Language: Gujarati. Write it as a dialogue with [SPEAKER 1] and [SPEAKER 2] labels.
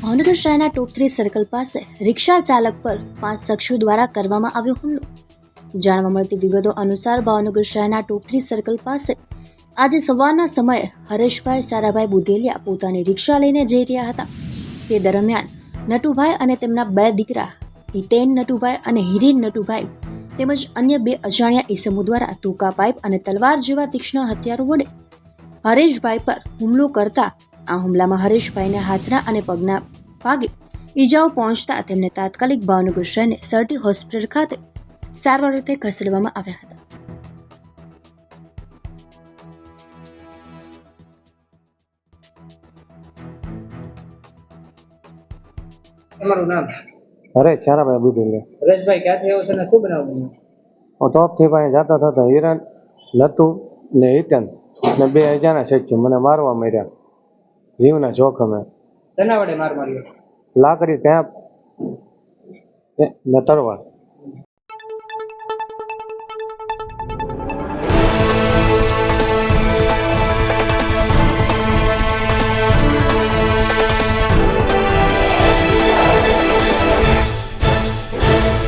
[SPEAKER 1] ભાવનગર શહેરના ટોપ 3 સર્કલ પાસે રિક્ષા ચાલક પર 5 શખ્સો દ્વારા કરવામાં આવ્યો હુમલો. જાણવા મળતી વિગતો અનુસાર ભાવનગર શહેરના ટોપ 3 સર્કલ પાસે આજે સવારના સમયે હરેશભાઈ સારાભાઈ બુધેલિયા પોતાની રિક્ષા લઈને જઈ રહ્યા હતા. તે દરમિયાન નટુભાઈ અને તેમના 2 દીકરા હિતેન નટુભાઈ અને હિરેન નટુભાઈ તેમજ અન્ય 2 અજાણ્યા ઈસમો દ્વારા ટૂંકા પાઇપ અને તલવાર જેવા તીક્ષ્ણ હથિયારો વડે હરેશભાઈ પર હુમલો કરતા આ હુમલામાં હરેશભાઈને હાથના અને પગના ભાગે ઈજાઓ પહોંચતા તેમને તાત્કાલિક ભાવનગર શહેરની સરટી હોસ્પિટલ ખાતે સારવાર અર્થે ખસેડવામાં આવ્યા હતા.
[SPEAKER 2] તમારું નામ?
[SPEAKER 3] હરેશ સારાભાઈ બુધેલિયા.
[SPEAKER 2] હરેશભાઈ ક્યાંથી આવ્યો છે ને શું બનાવ બન્યો?
[SPEAKER 3] હું ટોપથી ભાઈ જતા થતા હિરણ લતુ ને હિતન ને 2 અજાણા શખ્સો મને મારવા માંડ્યા જીવના જોખમે.
[SPEAKER 2] શેના વડે માર માર્યો?
[SPEAKER 3] લાકડી ત્યાં ને તલવાર.